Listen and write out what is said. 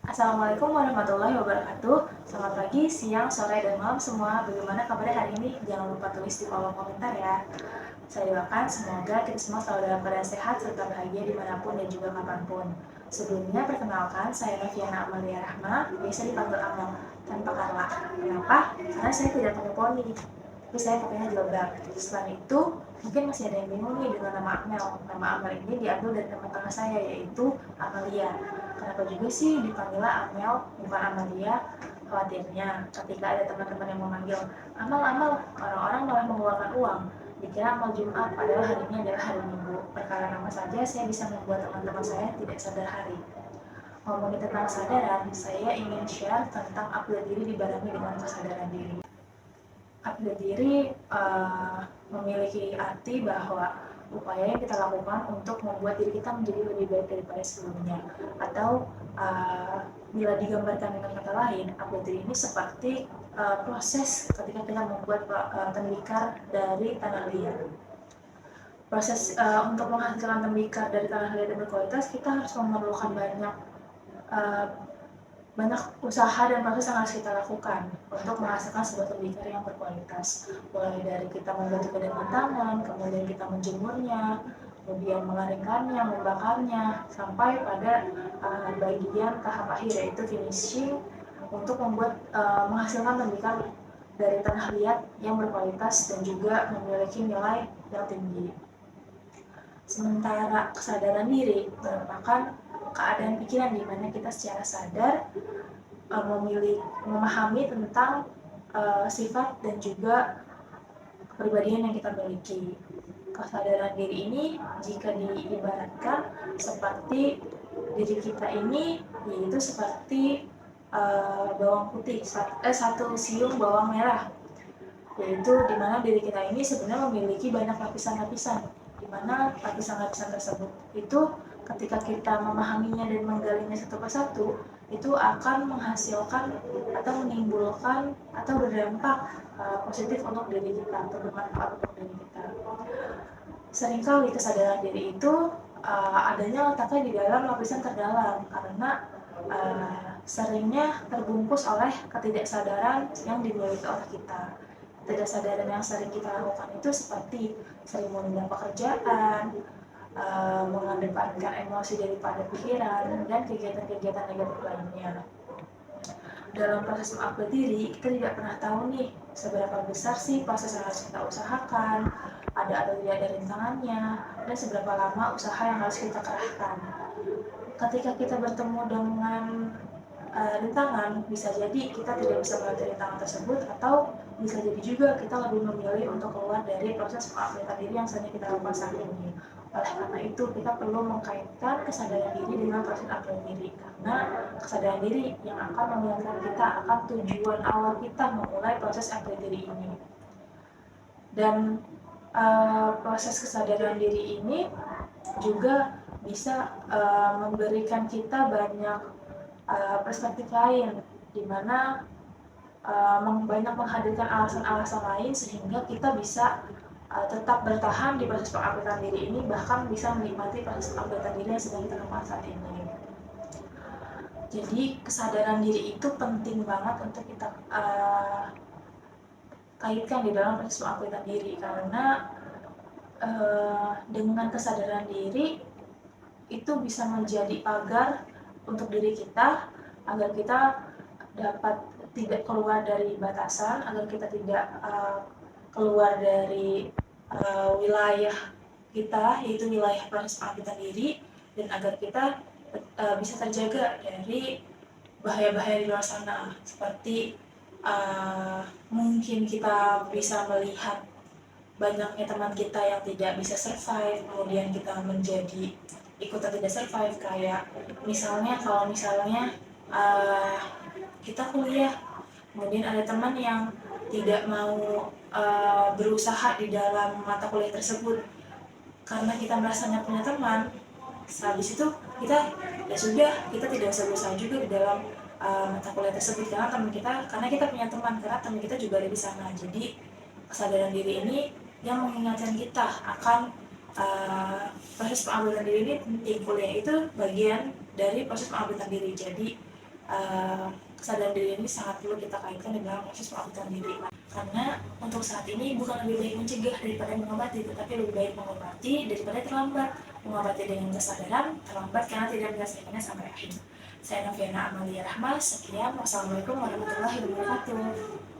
Assalamualaikum warahmatullahi wabarakatuh. Selamat pagi, siang, sore, dan malam semua. Bagaimana kabarnya hari ini? Jangan lupa tulis di kolom komentar ya. Saya doakan semoga kita semua selalu dalam keadaan sehat serta bahagia dimanapun dan juga kapanpun. Sebelumnya perkenalkan, saya Noviana Amalia Rahma, biasa dipanggil Amel tanpa Karla. Kenapa? Karena saya tidak pakai poni, tapi saya pakainya jilbab. Selain itu, mungkin masih ada yang bingung nih dengan nama Amel. Nama Amel ini diambil dari nama tengah saya, yaitu Amalia. Kenapa juga sih dipanggilnya Amel bukan Amalia? Khawatirnya ketika ada teman-teman yang memanggil Amal, orang-orang malah mengeluarkan uang, dikira amal Jumat, padahal hari ini adalah hari Minggu. Perkara nama saja saya bisa membuat teman-teman saya tidak sadar hari. Ngomongin tentang kesadaran, saya ingin share tentang upgrade diri dibarengi dengan kesadaran diri. Upgrade diri memiliki arti bahwa upaya yang kita lakukan untuk membuat diri kita menjadi lebih baik daripada sebelumnya. Atau bila digambarkan dengan kata lain, upgrade diri ini seperti proses ketika kita membuat tembikar dari tanah liat. Proses untuk menghasilkan tembikar dari tanah liat yang berkualitas, kita harus memerlukan banyak usaha dan proses yang harus kita lakukan untuk menghasilkan sebuah tembikar yang berkualitas. Mulai dari kita membentuk dengan tangan, kemudian kita menjemurnya, kemudian mengeringkannya, membakarnya, sampai pada bagian tahap akhir, yaitu finishing untuk menghasilkan tembikar dari tanah liat yang berkualitas dan juga memiliki nilai yang tinggi. Sementara kesadaran diri merupakan keadaan pikiran di mana kita secara sadar memahami tentang sifat dan juga kepribadian yang kita miliki. Kesadaran diri ini jika diibaratkan seperti diri kita ini, yaitu seperti bawang putih, satu siung bawang merah, yaitu di mana diri kita ini sebenarnya memiliki banyak lapisan-lapisan, di mana lapisan-lapisan tersebut itu ketika kita memahaminya dan menggalinya satu persatu, itu akan menghasilkan atau menimbulkan atau berdampak positif untuk diri kita atau bermanfaat untuk diri kita. Seringkali kesadaran diri itu adanya letaknya di dalam lapisan terdalam karena seringnya terbungkus oleh ketidaksadaran yang dimiliki oleh kita. Ketidaksadaran yang sering kita lakukan itu seperti sering menunda pekerjaan, mengedepankan emosi daripada pikiran, dan kegiatan-kegiatan negatif lainnya. Dalam proses mengupgrade diri, kita tidak pernah tahu nih seberapa besar sih proses yang harus kita usahakan, ada atau tidak ada rintangannya, dan seberapa lama usaha yang harus kita kerahkan. Ketika kita bertemu dengan rintangan, bisa jadi kita tidak bisa melewati rintangan tersebut, atau bisa jadi juga kita lebih memilih untuk keluar dari proses mengupgrade diri yang sedang kita lakukan saat ini. Oleh karena itu, kita perlu mengkaitkan kesadaran diri dengan proses upgrade diri, karena kesadaran diri yang akan mengingatkan kita akan tujuan awal kita memulai proses upgrade diri ini. Dan proses kesadaran diri ini juga bisa memberikan kita banyak perspektif lain, di mana banyak menghadirkan alasan-alasan lain sehingga kita bisa tetap bertahan di proses pengupgradean diri ini, bahkan bisa menikmati proses pengupgradean diri yang sedang kita lakukan saat ini. Jadi kesadaran diri itu penting banget untuk kita kaitkan di dalam proses pengupgradean diri, karena dengan kesadaran diri itu bisa menjadi pagar untuk diri kita agar kita dapat tidak keluar dari batasan, agar kita tidak keluar dari wilayah kita, yaitu wilayah proses pengupgradean diri, dan agar kita bisa terjaga dari bahaya-bahaya di luar sana, seperti mungkin kita bisa melihat banyaknya teman kita yang tidak bisa survive, kemudian kita menjadi ikutan tidak survive, kayak kalau misalnya kita kuliah, kemudian ada teman yang tidak mau berusaha di dalam mata kuliah tersebut karena kita merasanya punya teman. Habis itu kita tidak usah berusaha juga di dalam mata kuliah tersebut karena kita punya teman, karena teman kita juga ada di sana. Jadi kesadaran diri ini yang mengingatkan kita akan proses pengupgradean diri ini penting. Kuliah itu bagian dari proses pengupgradean diri. Jadi Kesadaran diri ini sangat perlu kita kaitkan dengan proses pengobatan diri. Karena untuk saat ini bukan lebih baik mencegah daripada mengobati, tetapi lebih baik mengobati daripada terlambat. Mengobati dengan kesadaran, terlambat karena tidak menyelesaikannya sampai akhir. Saya Noviana Amalia Rahma, sekian. Wassalamualaikum warahmatullahi wabarakatuh.